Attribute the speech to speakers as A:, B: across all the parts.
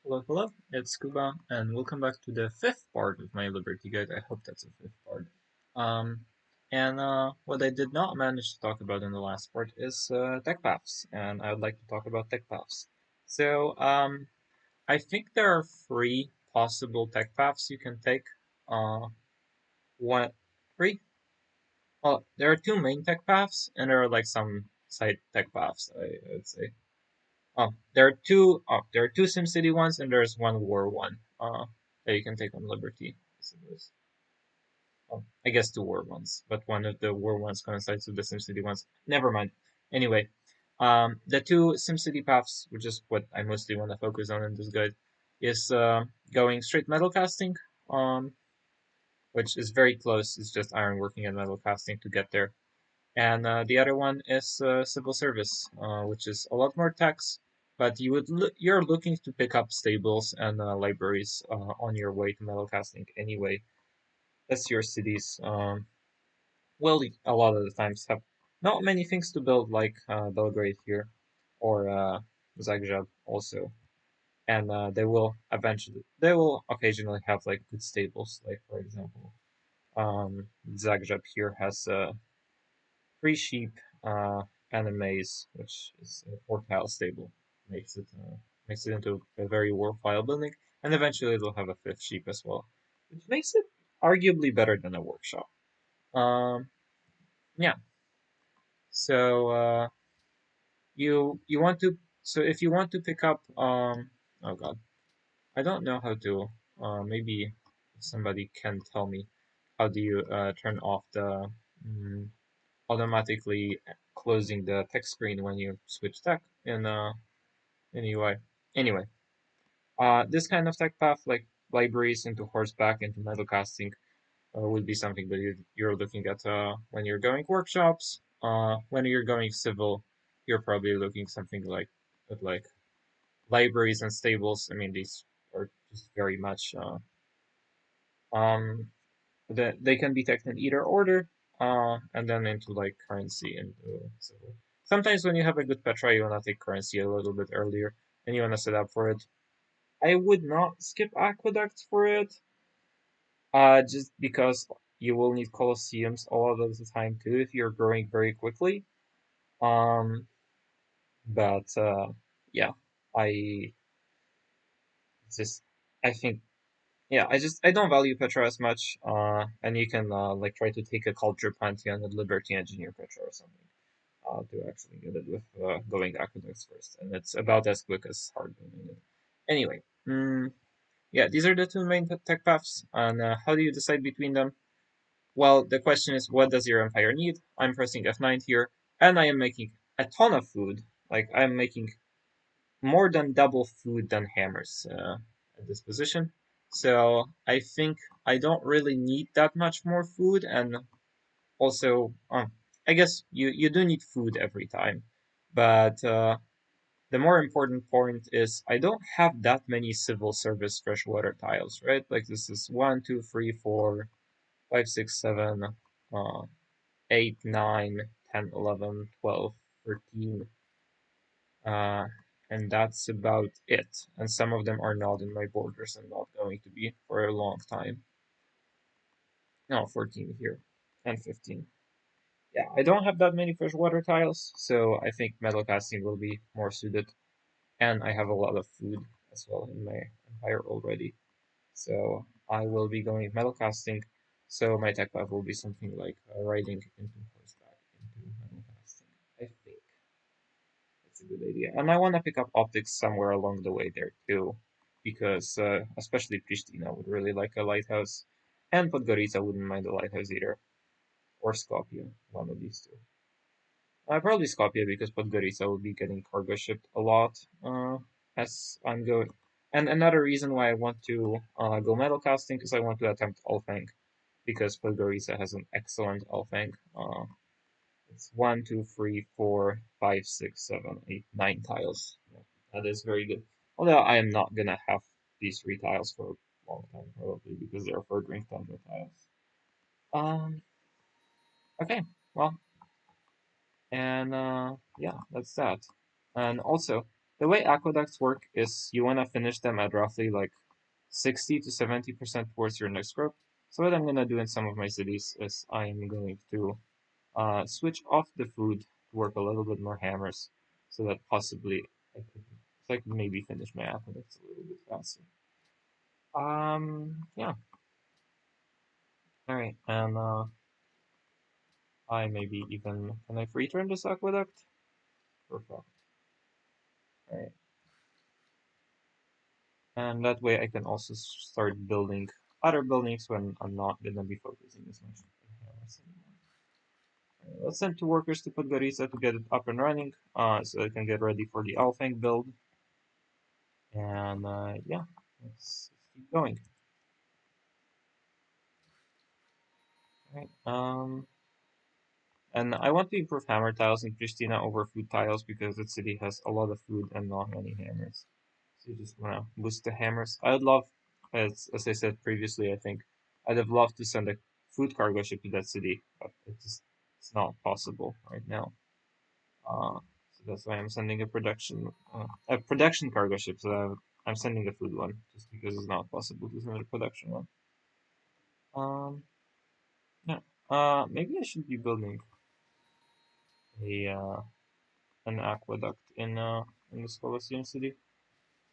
A: Hello, hello, it's Scuba, and welcome back to the fifth part of my Liberty Guide. I hope that's a fifth part. Um, what I did not manage to talk about in the last part is tech paths, and I would like to talk about tech paths. So, I think there are three possible tech paths you can take. Uh, one, three? Well, there are two main tech paths, and there are like some side tech paths, I would say. There are two SimCity ones, and there's one War one. That you can take on Liberty. I guess two War ones, but one of the War ones coincides with the SimCity ones. Never mind. Anyway, the two SimCity paths, which is what I mostly want to focus on in this guide, is going straight metal casting, um, which is very close. It's just ironworking and metal casting to get there. And the other one is civil service, which is a lot more tax, but you're looking to pick up stables and libraries on your way to metal casting anyway. That's your cities. Well, a lot of the times have not many things to build like Belgrade here or Zagreb also, and they will occasionally have like good stables. Like for example, Zagreb here has three sheep, and a maze, which is a four-tile stable. Makes it makes it into a very worthwhile building, and eventually they'll have a fifth sheep as well, which makes it arguably better than a workshop. Um, yeah. So you want to if you want to pick up oh god, I don't know how to maybe somebody can tell me how do you turn off the mm, automatically closing the text screen when you switch tech in UI. Anyway, this kind of tech path, like libraries into horseback into metal casting, would be something that you're looking at when you're going workshops. When you're going civil, you're probably looking something like at like libraries and stables. I mean, these are just very much um they can be taken in either order, and then into like currency and civil. Sometimes when you have a good Petra, you wanna take currency a little bit earlier, and you wanna set up for it. I would not skip aqueducts for it, just because you will need colosseums a lot of the time too if you're growing very quickly. Um, but yeah, I just I think yeah, I don't value Petra as much. And you can like try to take a culture pantheon and Liberty engineer Petra or something. To actually get it with going aqueducts first, and it's about as quick as hard doing it. Anyway, yeah, these are the two main tech paths, and how do you decide between them? Well, the question is, what does your empire need? I'm pressing F9 here, and I am making a ton of food. Like I'm making more than double food than hammers at this position. So I think I don't really need that much more food, and also, I guess you do need food every time, but the more important point is I don't have that many civil service freshwater tiles, right? Like this is 1, 2, 3, 4, 5, 6, 7, 8, 9, 10, 11, 12, 13, uh, and that's about it. And some of them are not in my borders and not going to be for a long time. No, 14 here and 15. Yeah, I don't have that many freshwater tiles, so I think metal casting will be more suited. And I have a lot of food as well in my empire already. So I will be going metal casting. So my tech path will be something like riding into horseback into metal casting. I think that's a good idea. And I want to pick up optics somewhere along the way there too, because especially Pristina would really like a lighthouse, and Podgorica wouldn't mind a lighthouse either, or Skopje, one of these two. Probably Skopje because Podgorica will be getting cargo shipped a lot as I'm going. And another reason why I want to go metal casting is I want to attempt Alfang because Podgorica has an excellent Alfang. It's 1, 2, 3, 4, 5, 6, 7, 8, 9 tiles. Yeah, that is very good. Although I am not gonna have these three tiles for a long time probably because they're for drink thunder tiles. Um. Okay. Well, and yeah, that's that. And also, The way aqueducts work is you want to finish them at roughly like 60 to 70% towards your next growth. So what I'm gonna do in some of my cities is I'm going to switch off the food to work a little bit more hammers, so that possibly I could maybe finish my aqueducts a little bit faster. Yeah, all right, and I maybe even can I free turn this aqueduct? Perfect. All right, and that way I can also start building other buildings when I'm not gonna be focusing as much on hammers anymore. All right, let's send two workers to put Garisa to get it up and running, so I can get ready for the Alfang build. And yeah, let's keep going. Right. And I want to improve hammer tiles in Pristina over food tiles because that city has a lot of food and not many hammers. So you just want to boost the hammers. I would love, as I said previously, I think I'd have loved to send a food cargo ship to that city, but it's not possible right now. So that's why I'm sending a production cargo ship. So I'm sending a food one just because it's not possible to send a production one. Um, yeah. Maybe I should be building a an aqueduct in this Colosseum city.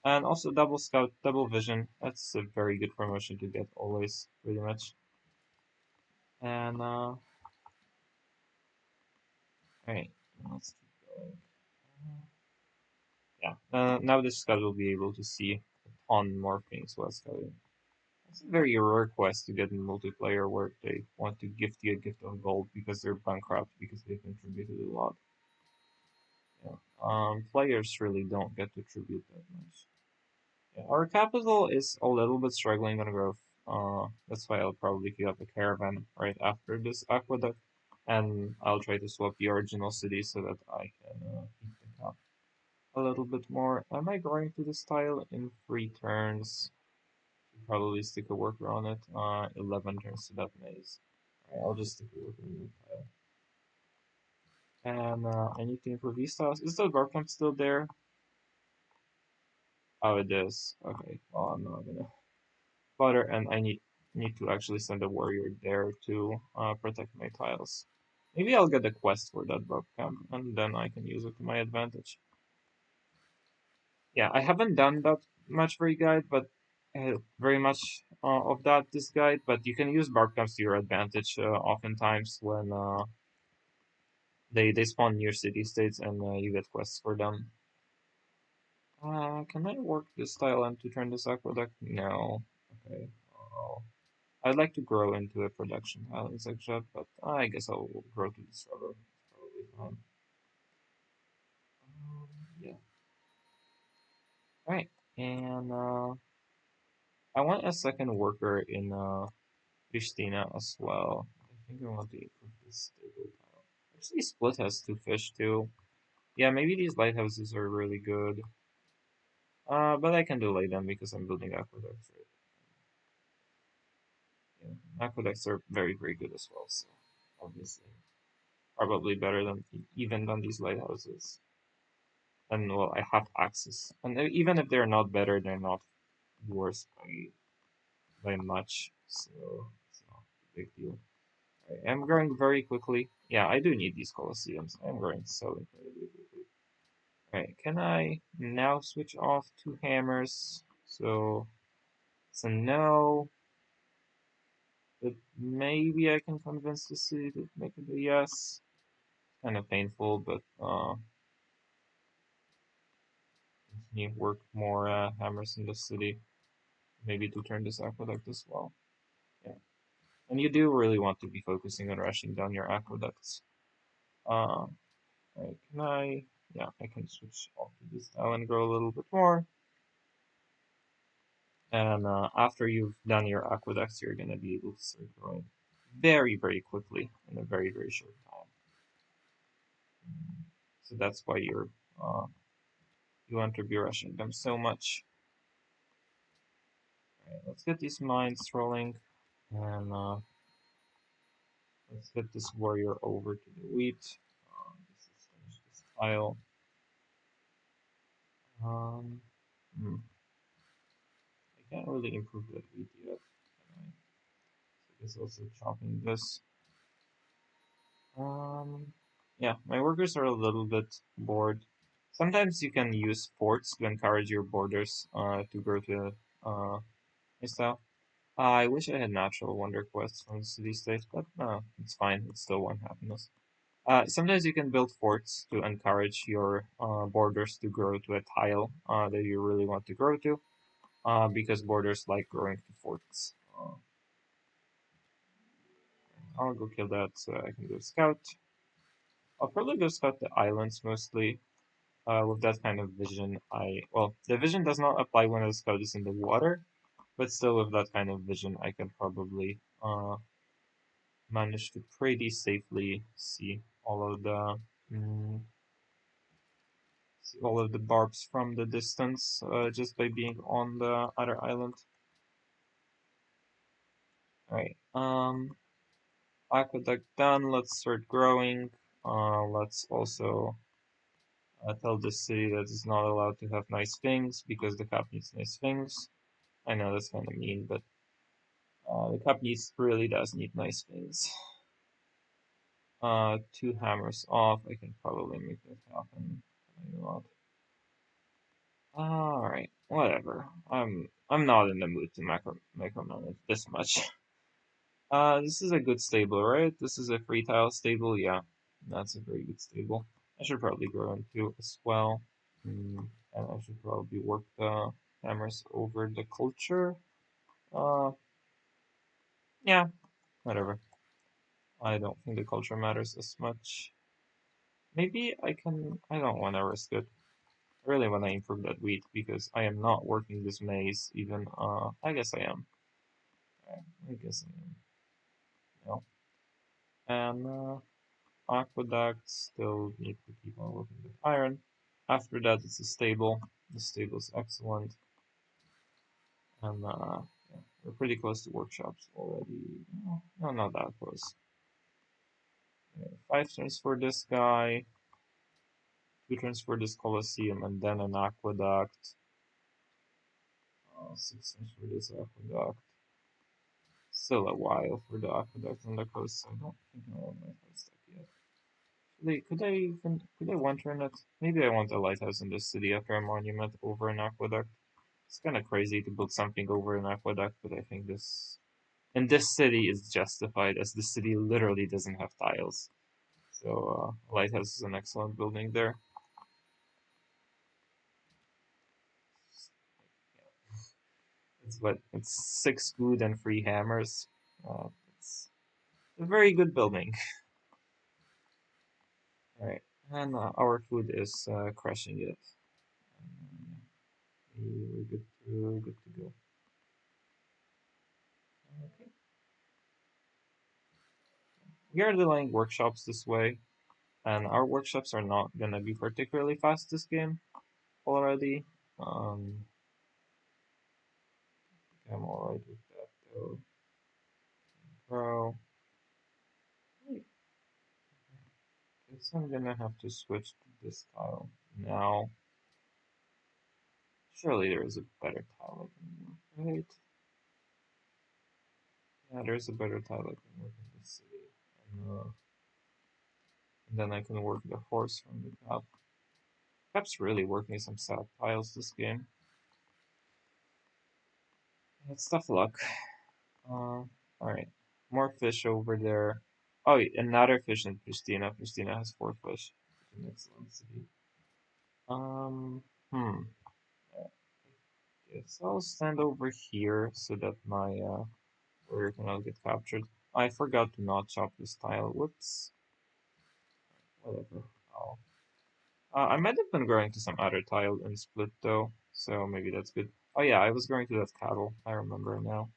A: And also double scout, double vision. That's a very good promotion to get always, pretty much. And alright, let's keep going. Yeah, now the scout will be able to see a ton more things while scouting. It's a very rare quest to get in multiplayer where they want to gift you a gift of gold because they're bankrupt because they contributed a lot. Yeah. Players really don't get to tribute that much. Yeah, our capital is a little bit struggling on growth. That's why I'll probably queue up a caravan right after this aqueduct, and I'll try to swap the original city so that I can heat them up a little bit more. Am I going to this tile in 3 turns? Should probably stick a worker on it. 11 turns to that maze. Alright, I'll just stick a worker on the tile. And I need to improve these tiles. Is the guard camp still there? Oh, it is. Okay, well, I'm not gonna bother, and I need to actually send a warrior there to protect my tiles. Maybe I'll get a quest for that bug camp, and then I can use it to my advantage. Yeah, I haven't done that much for you guide, but very much of that this guide. But you can use bark camps to your advantage oftentimes when they spawn near city states and you get quests for them. Can I work this tile and to turn this aqueduct? No. Okay. I'd like to grow into a production tile insect shop, but I guess I'll grow to this rubber. It's probably fine. Yeah. Right. And I want a second worker in Pristina as well. I think I want to improve this stable tile. Actually, Split has 2 fish too. Yeah, maybe these lighthouses are really good. But I can delay them because I'm building aqueducts, right? Yeah, aqueducts are very, very good as well. So obviously, probably better than even than these lighthouses. And well, I have access. And even if they're not better, they're not worse by much. So it's not a big deal. Right, I'm growing very quickly. Yeah, I do need these Colosseums. I'm growing so incredibly quickly. Right, can I now switch off 2 hammers? So it's a no. But maybe I can convince the city to make it a yes. Kind of painful, but continue work more hammers in the city. Maybe to turn this aqueduct as well. Yeah. And you do really want to be focusing on rushing down your aqueducts. Uh, right, can I? Yeah, I can switch off to this now and grow a little bit more. And after you've done your aqueducts, you're going to be able to start growing very, very quickly in a very, very short time. So that's why you want to be rushing them so much. All right, let's get these mines rolling, and let's get this warrior over to the wheat. This is finish this tile. Um, hmm, I can't really improve that wheat yet. Can I? So I guess also chopping this. Um, yeah, my workers are a little bit bored. Sometimes you can use forts to encourage your borders to grow to style. I wish I had natural wonder quests from the city state, but no, it's fine. It's still one happiness. Sometimes you can build forts to encourage your borders to grow to a tile that you really want to grow to, because borders like growing to forts. I'll go kill that so I can go scout. I'll probably go scout the islands mostly. With that kind of vision, well, the vision does not apply when the scout is in the water, but still with that kind of vision, I can probably manage to pretty safely mm, see all of the barbs from the distance, just by being on the other island. Alright, aqueduct done. Let's start growing. Let's also tell the city that it's not allowed to have nice things because the cup needs nice things. I know that's kind of mean, but the cup really does need nice things. Two hammers off. I can probably make that happen. You know what? All right, whatever. I'm not in the mood to micromanage this much. This is a good stable, right? This is a free tile stable. Yeah, that's a very good stable. I should probably grow into as well. And I should probably work the hammers over the culture. Uh, yeah, whatever. I don't think the culture matters as much. Maybe I can. I don't want to risk it. I really want to improve that wheat because I am not working this maize even. I guess I am. I guess I am. No. And aqueducts still need to keep on working with iron. After that, it's a stable. The stable is excellent, and yeah, we're pretty close to workshops already. No, no, not that close. Yeah, 5 turns for this guy, 2 turns for this Colosseum, and then an aqueduct. 6 turns for this aqueduct. Still a while for the aqueduct on the coast, so I don't think I want my first step yet. Could I one turn it? Maybe I want a lighthouse in this city after a monument over an aqueduct. It's kind of crazy to build something over an aqueduct, but I think this in this city is justified as the city literally doesn't have tiles. So lighthouse is an excellent building there. It's 6 food and 3 hammers. It's a very good building. All right, and our food is crushing it. We're good to go. Okay. We are delaying workshops this way, and our workshops are not gonna be particularly fast this game already. Um, I'm alright with that though. Bro, guess I'm gonna have to switch to this tile now. Surely there is a better tile I can work, right? Yeah, there's a better tile I can work in this city. And then I can work the horse from the top. Perhaps really working some sad tiles this game. It's tough luck. Alright. More fish over there. Oh, another fish in Pristina. Pristina has 4 fish. An excellent city. Um, hmm. Guess I'll stand over here so that my warrior cannot get captured. I forgot to not chop this tile. Whoops. Whatever. Oh. I might have been growing to some other tile in Split though, so maybe that's good. Oh yeah, I was growing to that cattle. I remember now.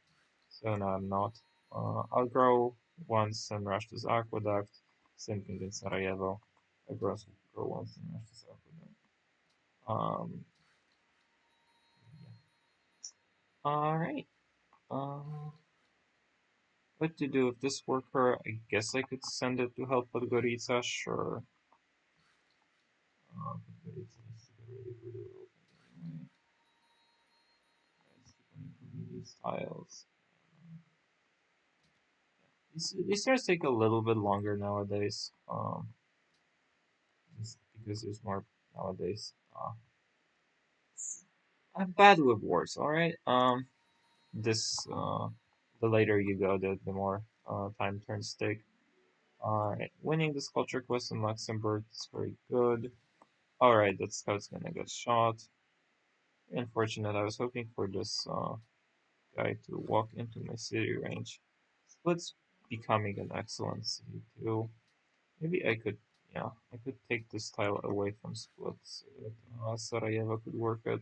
A: So no, I'm not. I'll grow once and rush this aqueduct. Same thing in Sarajevo. I grow once and rush this aqueduct. Um, yeah. All right. Um, what to do with this worker? I guess I could send it to help Podgorica. Sure. Podgorica needs to get ready for the opening. these tiles. These stairs take a little bit longer nowadays. Just because there's more nowadays. I'm bad with wars. All right. This the later you go, the more time turns take. All right, winning the sculpture quest in Luxembourg is very good. All right, that scout's gonna get shot. Unfortunate. I was hoping for this guy to walk into my city range. Split's becoming an excellent city too. Maybe I could, yeah, I could take this tile away from Split so that Sarajevo could work it.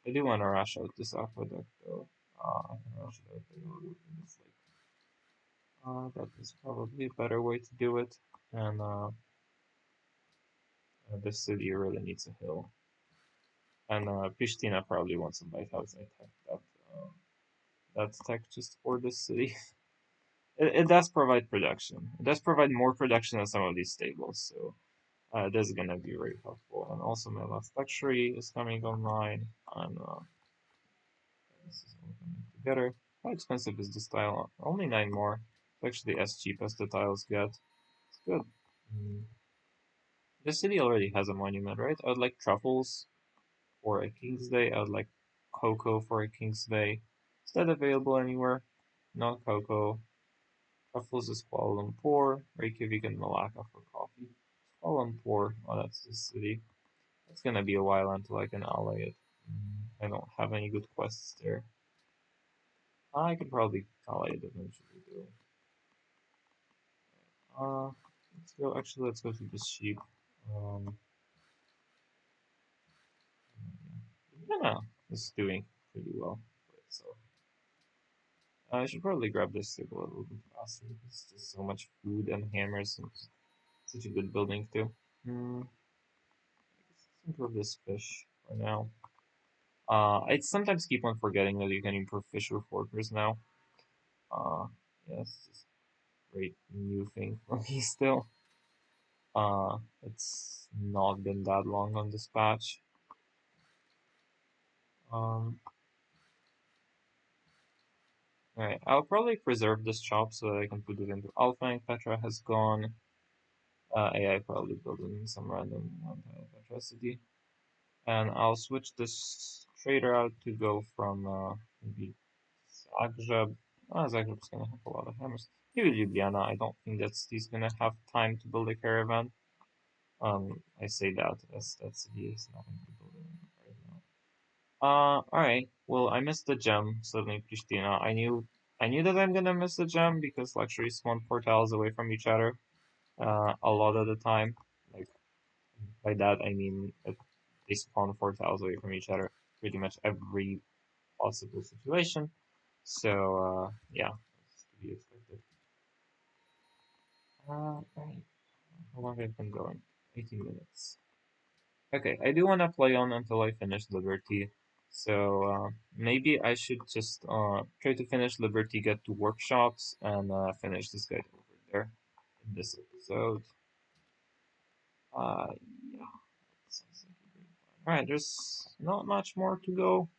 A: I do want to rush out this aqueduct though. I can rush it out by overlooking this lake. That is probably a better way to do it. And this city really needs a hill. And Pristina probably wants a lighthouse. I tech that. That's tech just for this city. It does provide production. It does provide more production than some of these stables. So this is gonna be very helpful. And also my last luxury is coming online. And this is all coming together. How expensive is this tile? Only 9 more. It's actually as cheap as the tiles get. It's good. Mm. The city already has a monument, right? I would like truffles for a King's Day. I would like cocoa for a King's Day. Is that available anywhere? Not cocoa. Truffles is Kuala Lumpur. Reykjavik and Malacca for coffee. Kuala Lumpur. Oh, that's the city. It's gonna be a while until I can ally it. I don't have any good quests there. I could probably ally it eventually, though. Let's go. Actually, let's go to the sheep. Um, yeah, it's doing pretty well for itself. I should probably grab this stable a little bit faster because there's so much food and hammers and such a good building too. Let's improve this fish for now. I sometimes keep on forgetting that you can improve fish with workers now. Uh, yeah, it's just a great new thing for me still. It's not been that long on this patch. Um, Alright, I'll probably preserve this chop so that I can put it into Alpha and Petra has gone. AI probably building some random one-time Petracity. And I'll switch this trader out to go from maybe Zagreb. Zagreb's gonna have a lot of hammers. Maybe Ljubljana. I don't think he's gonna have time to build a caravan. I say that as that city is nothing to build right now. Alright. Well, I missed the gem, suddenly Pristina. I knew that I'm gonna miss the gem because luxuries spawn 4 tiles away from each other. A lot of the time. Like by that I mean they spawn 4 tiles away from each other pretty much every possible situation. So yeah, that's to be expected. Right. How long have I been going? 18 minutes. Okay, I do want to play on until I finish Liberty. So maybe I should just try to finish Liberty, get to workshops, and finish this guy over there in this episode. Yeah, that sounds like a great plan. Alright, there's not much more to go.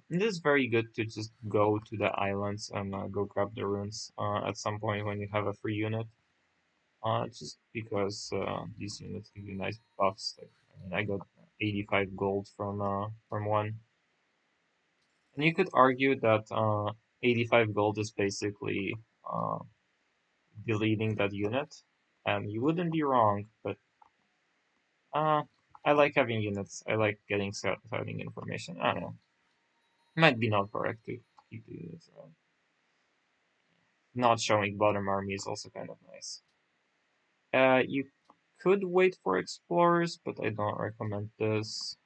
A: It is very good to just go to the islands and go grab the runes at some point when you have a free unit. Just because these units give you nice buffs. Like I mean, I got 85 gold from one, and you could argue that 85 gold is basically uh, deleting that unit, and you wouldn't be wrong. But uh, I like having units. I like getting scouting information. I don't know. Might be not correct to keep the units around. Not showing bottom army is also kind of nice. You could wait for explorers, but I don't recommend this.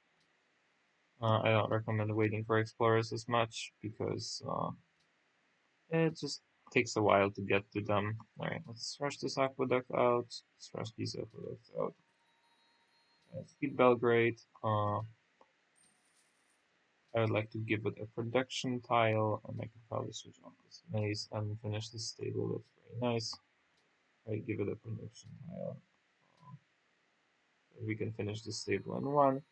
A: I don't recommend waiting for explorers as much because it just takes a while to get to them. Alright, let's rush this aqueduct out. Let's rush these aqueducts out. Speed Belgrade. I would like to give it a production tile, and I could probably switch off this maze and finish this stable. That's very nice. I give it a production tile. We can finish this stable in one.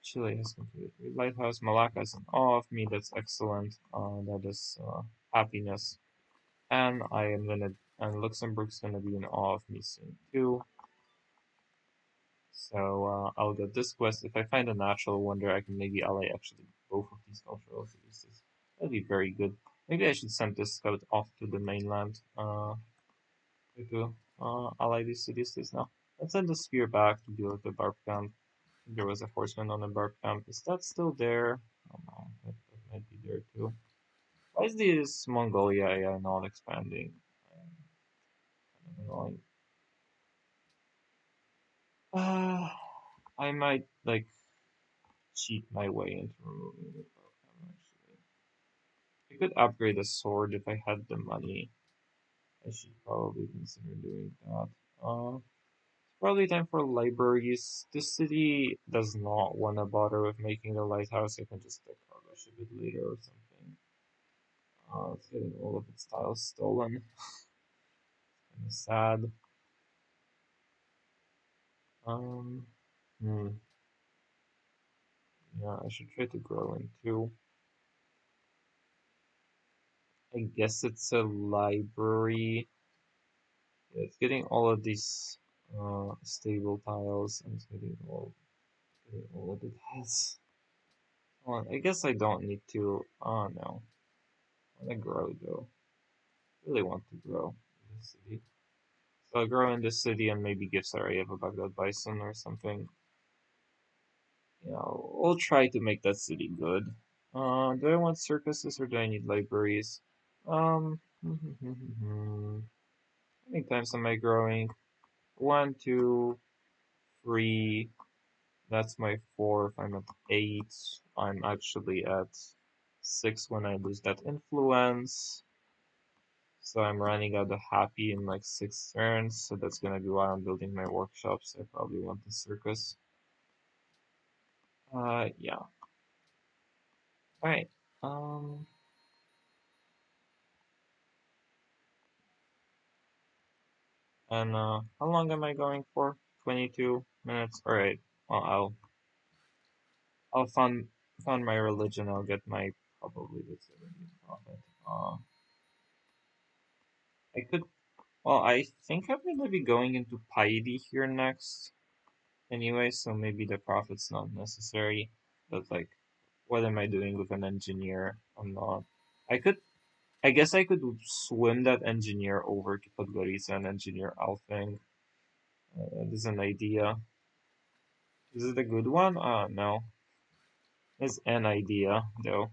A: Chile has completed the lighthouse. Malacca is in awe of me. That's excellent. That is happiness. And I am gonna, and Luxembourg's gonna be in awe of me soon too. So I'll get this quest. If I find a natural wonder, I can maybe ally actually both of these cultural cities. That'd be very good. Maybe I should send this scout off to the mainland to ally these cities this now. Let's send the spear back to deal with the barb camp. There was a horseman on the barb camp. Is that still there? Oh no, that might be there too. Why is this Mongolia AI not expanding? Kind of annoying. Uh, I might like cheat my way into removing the barb camp actually. I could upgrade a sword if I had the money. I should probably consider doing that. Probably time for libraries. The city does not want to bother with making the lighthouse. I can just like cargo ship it later or something. It's getting all of its tiles stolen. Kind of sad. Um, hmm. Yeah, I should try to grow into. I guess it's a library. Yeah, it's getting all of these stable tiles and it's getting all of the tiles. Well, I guess I don't need to. Oh no, I want to grow though. Really want to grow in this city. So I'll grow in this city and maybe give Sarajevo back that bison or something. Yeah, we'll try to make that city good. Do I want circuses or do I need libraries? How many times am I growing? One, two, three. That's my fourth. I'm at eight. I'm actually at six when I lose that influence. So I'm running out of happy in like 6 turns. So that's gonna be why I'm building my workshops. I probably want the circus. Yeah. All right. Um, and how long am I going for? 22 minutes. All right. Well, I'll fund my religion. I'll get my probably the 70 profit. I could. Well, I think I'm gonna be going into piety here next. Anyway, so maybe the profit's not necessary. But like, what am I doing with an engineer? I'm not. I could. I guess I could swim that engineer over to Podgorica and engineer Alfing. That is an idea. Is it a good one? No. It's an idea, though.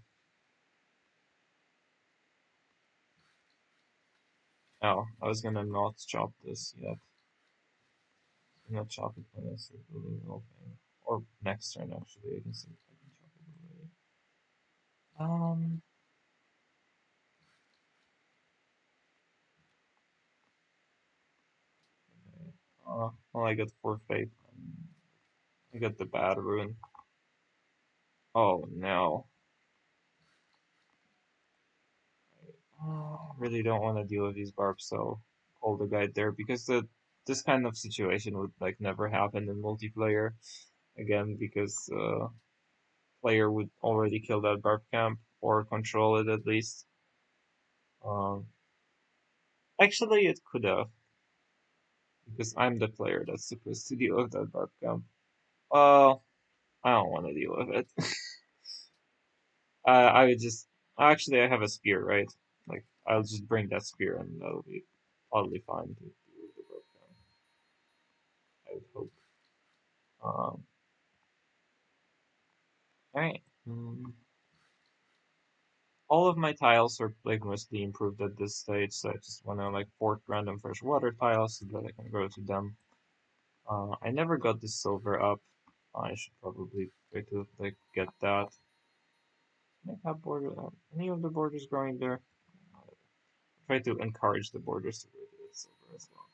A: Oh, I was gonna not chop this yet. I'm gonna chop it when I start building the whole thing. Or next turn, actually. I can see if I can chop it already. Um, okay. Well, I got forfeit. I got the bad rune. Oh, no. Really don't want to deal with these barbs, so hold the guide there because this kind of situation would like never happen in multiplayer again because player would already kill that barb camp or control it at least. Um, Actually, it could have because I'm the player that's supposed to deal with that barb camp. Well, I don't want to deal with it. I would just actually I have a spear, right? Like I'll just bring that spear and that'll be totally fine to deal with the barb camp. I would hope. Um, all right. All of my tiles are like mostly improved at this stage, so I just want to like port random fresh water tiles so that I can go to them. I never got the silver up. I should probably try to like get that. Make that border. Any of the borders growing there? Try to encourage the borders to go to the silver as well.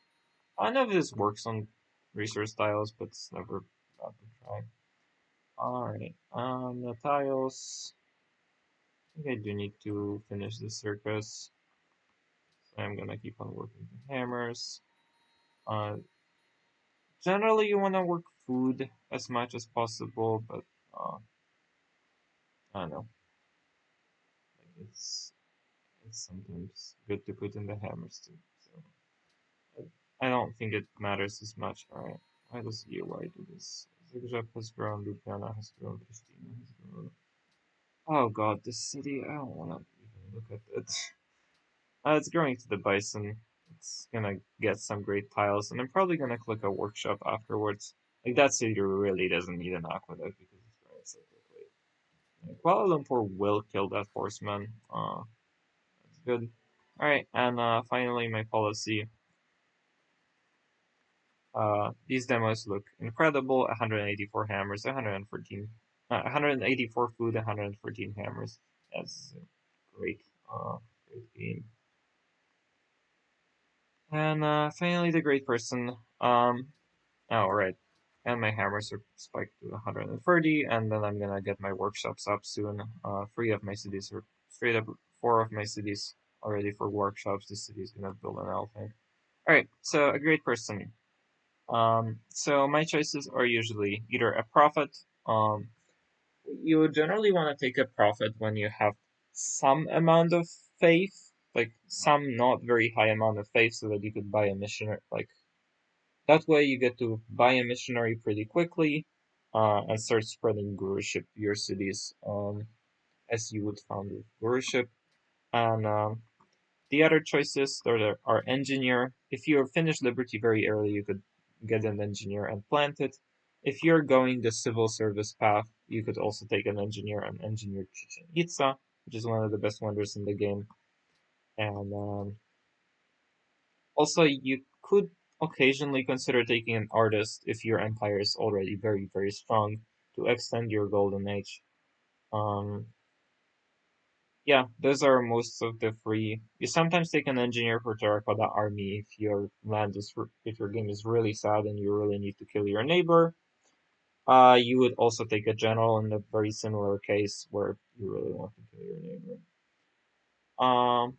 A: I know this works on resource tiles, but it's never bad to try. Alright, the tiles. I think I do need to finish the circus. So I'm gonna keep on working the hammers. Uh, Generally, you want to work food as much as possible, but I don't know. Like it's sometimes good to put in the hammers too. So I don't think it matters as much. Alright. Why does UI do this? Zigzag has grown, Ljubljana has grown, Pristina has grown. Oh god, this city, I don't wanna even look at it. It's growing to the bison. It's gonna get some great tiles, and I'm probably gonna click a workshop afterwards. Like that city really doesn't need an aqueduct because it's growing so quickly. Kuala Lumpur will kill that horseman. That's good. Alright, and finally my policy. These demos look incredible. 184 hammers, 114, 184 food, 114 hammers. That's great. Great game. And finally, the great person. Oh right. And my hammers are spiked to 130, and then I'm gonna get my workshops up soon. Three of my cities are straight up. Four of my cities are ready for workshops. This city is gonna build an elephant. All right. So a great person. So my choices are usually either a prophet. You generally want to take a prophet when you have some amount of faith, like some not very high amount of faith, so that you could buy a missionary. Like that way, you get to buy a missionary pretty quickly, and start spreading guruship to your cities, as you would found with guruship. And the other choices are engineer. If you finish Liberty very early, you could get an engineer and plant it. If you're going the civil service path, you could also take an engineer and engineer Chichen Itza, which is one of the best wonders in the game. And also, you could occasionally consider taking an artist if your empire is already very, very strong to extend your golden age. Um, Yeah, those are most of the free. You sometimes take an engineer for Terracotta Army if your if your game is really sad and you really need to kill your neighbor. You would also take a general in a very similar case where you really want to kill your neighbor. Um,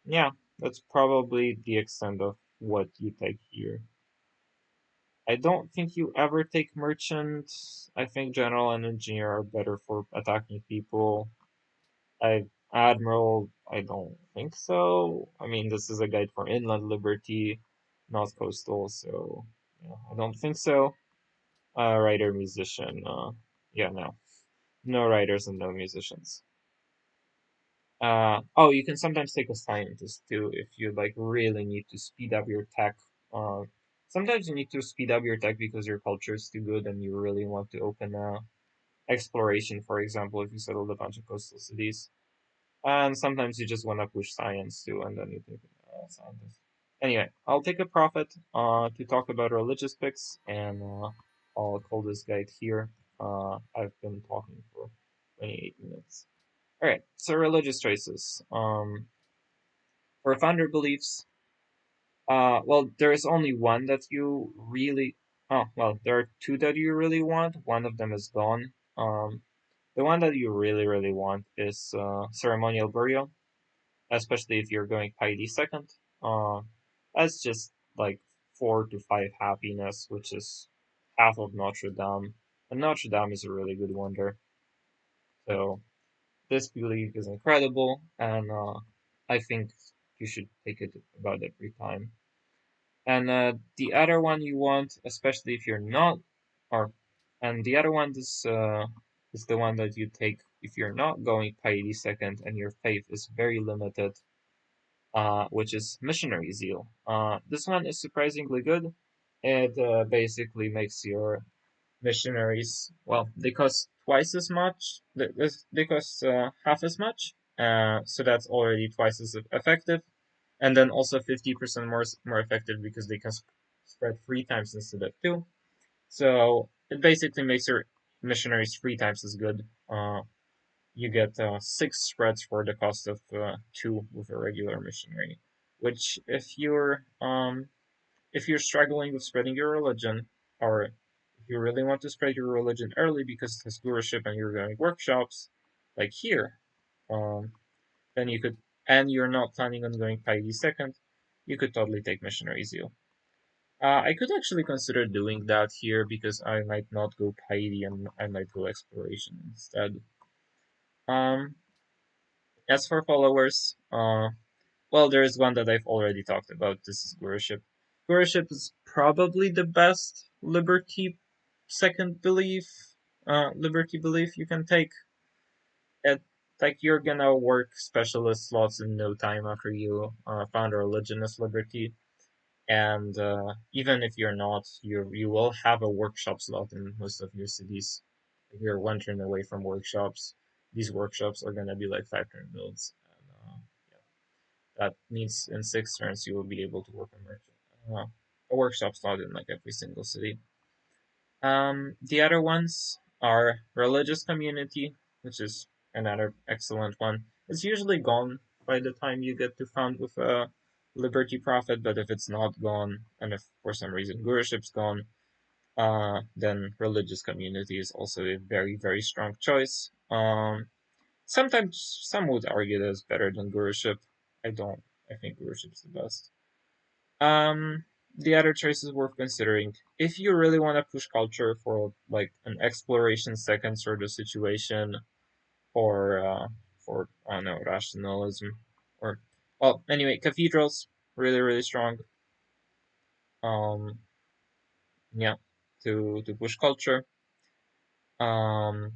A: yeah, that's probably the extent of what you take here. I don't think you ever take merchant. I think general and engineer are better for attacking people. I Admiral, I don't think so. I mean, this is a guide for inland liberty, not coastal, so yeah, I don't think so. Writer, musician, yeah, no, no writers and no musicians. Oh, you can sometimes take a scientist too if you like really need to speed up your tech. Uh, Sometimes you need to speed up your tech because your culture is too good and you really want to open exploration. For example, if you settled a bunch of coastal cities. And sometimes you just want to push science too, and then you take scientist. Anyway, I'll take a profit to talk about religious picks, and I'll call this guide here. I've been talking for 28 minutes. All right, so religious choices. For founder beliefs, well, there is only one that you really. Oh, well, there are two that you really want. One of them is gone. The one that you really, really want is ceremonial burial, especially if you're going piety second. Uh, that's just like 4 to 5 happiness, which is half of Notre Dame. And Notre Dame is a really good wonder. So this belief is incredible, and I think you should take it about every time. And the other one you want, especially if you're not, or and the other one is the one that you take if you're not going piety second and your faith is very limited, which is missionary zeal. This one is surprisingly good. It basically makes your missionaries, well, they cost twice as much. They cost half as much. So that's already twice as effective, and then also 50% more effective because they can spread 3 times instead of two. So it basically makes your missionaries 3 times as good. You get 6 spreads for the cost of two with a regular missionary. Which, if you're struggling with spreading your religion, or if you really want to spread your religion early because it has guruship and you're doing workshops, like here, um, then you could, and you're not planning on going piety second, you could totally take missionary zeal. I could actually consider doing that here because I might not go piety and I might go exploration instead. Um, as for followers, well, there is one that I've already talked about. This is Guruship. Guruship is probably the best liberty second belief, liberty belief you can take. It like you're gonna work specialist slots in no time after you found a religion as liberty, and even if you're not, you will have a workshop slot in most of your cities. If you're one turn away from workshops, these workshops are gonna be like 5 turn builds. And, that means in 6 turns you will be able to work a merchant, a workshop slot in like every single city. The other ones are religious community, which is another excellent one. It's usually gone by the time you get to found with a Liberty Prophet, but if it's not gone, and if for some reason Guruship's gone, then religious community is also a very, very strong choice. Sometimes some would argue that it's better than Guruship. I don't. I think Guruship's the best. The other choices worth considering. If you really want to push culture for like an exploration second sort of situation, or for I don't know rationalism, or well anyway, cathedrals really really strong. Um, yeah, to push culture. Um,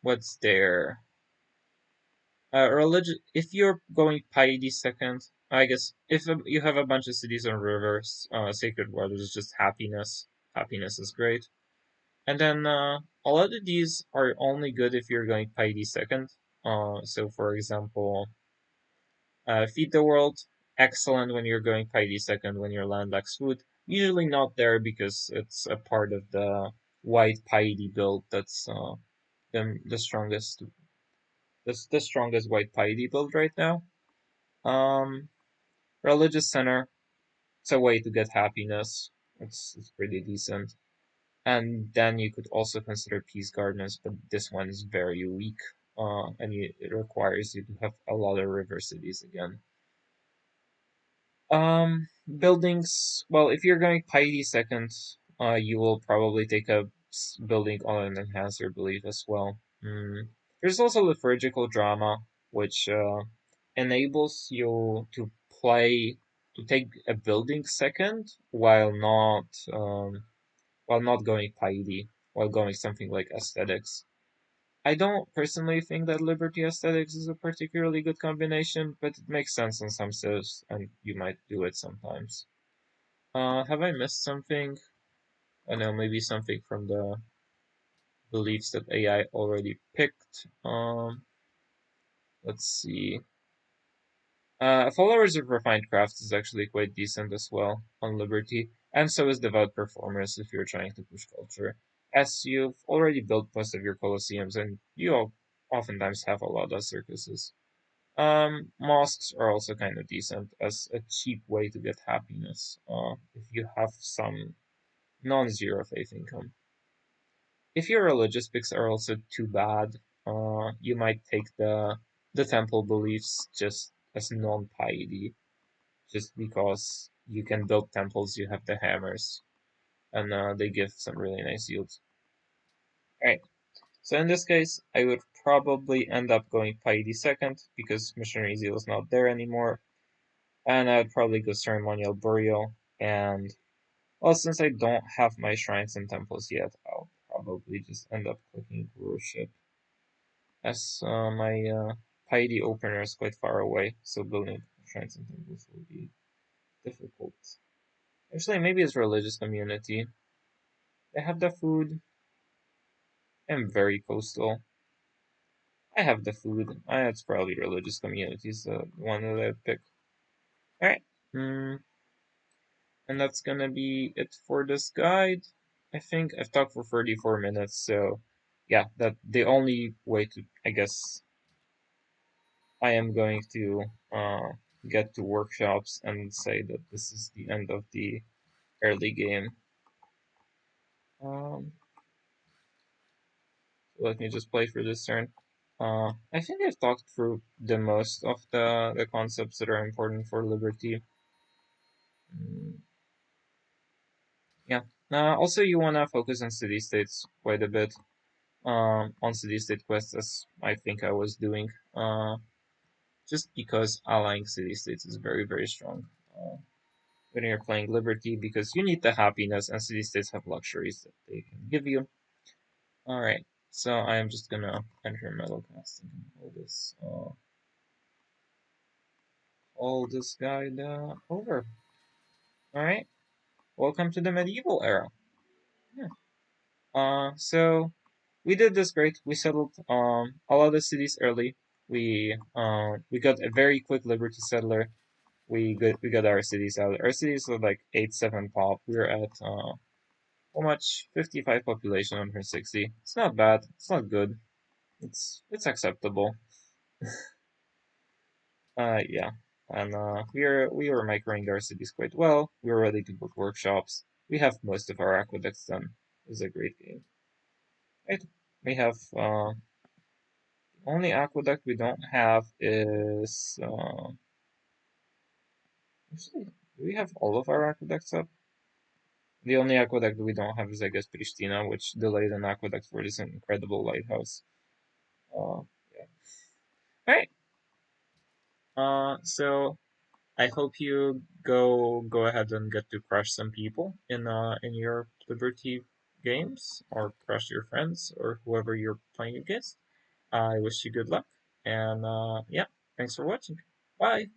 A: what's there? Religion. If you're going piety second, I guess if you have a bunch of cities and rivers, sacred waters is just happiness. Happiness is great. And then a lot of these are only good if you're going piety second. So for example, feed the world, excellent when you're going piety second when your land lacks food. Usually not there because it's a part of the white piety build that's the strongest the strongest white piety build right now. Um, religious center, it's a way to get happiness. It's pretty decent. And then you could also consider peace gardens, but this one is very weak. It requires you to have a lot of river cities again. Buildings. Well, if you're going piety second, you will probably take a building on an enhancer belief as well. There's also liturgical drama, which enables you to play to take a building second while not going piety, while going something like aesthetics. I don't personally think that Liberty Aesthetics is a particularly good combination, but it makes sense in some sense, and you might do it sometimes. Have I missed something? I know maybe something from the beliefs that AI already picked. Let's see. Followers of Refined Crafts is actually quite decent as well on Liberty, and so is Devout Performers if you're trying to push culture, as you've already built most of your Colosseums and oftentimes have a lot of circuses. Mosques are also kind of decent as a cheap way to get happiness, if you have some non-zero faith income. If your religious picks are also too bad, you might take the temple beliefs just as non-piety, just because you can build temples, you have the hammers, and they give some really nice yields. Alright, so in this case, I would probably end up going piety second because missionary zeal is not there anymore, and I would probably go ceremonial burial. And well, since I don't have my shrines and temples yet, I'll probably just end up clicking worship, as my piety opener is quite far away, so building shrines and temples will be difficult. Actually, maybe it's religious community. I have the food. I'm very coastal. I have the food. It's probably religious communities, the one that I picked. Alright. Mm, and that's gonna be it for this guide. I think I've talked for 34 minutes, so yeah, that the only way to, I guess, I am going to get to workshops and say that this is the end of the early game. Um, Let me just play for this turn. I think I've talked through the most of the concepts that are important for Liberty. Mm, Yeah. Also, you wanna focus on city states quite a bit. On city state quests, as I think I was doing. Just because allying city states is very very strong. When you're playing Liberty, because you need the happiness, and city states have luxuries that they can give you. All right. So I am just gonna enter metal casting and all this guy over. All right. Welcome to the medieval era. Yeah. So we did this great. We settled a lot of cities early. We got a very quick Liberty settler. We got our cities out. Our cities are like 8-7 pop. We're at how much? 55 population, 160. It's not bad. It's not good. It's acceptable. Yeah. And we were microing our cities quite well. We were ready to book workshops. We have most of our aqueducts done. It's a great game. Right. We have only aqueduct we don't have is actually, do we have all of our aqueducts up? The only aqueduct we don't have is, I guess, Pristina, which delayed an aqueduct for this incredible lighthouse. Yeah. Alright. So I hope you go ahead and get to crush some people in your Liberty games, or crush your friends or whoever you're playing against. I wish you good luck, and yeah, thanks for watching. Bye.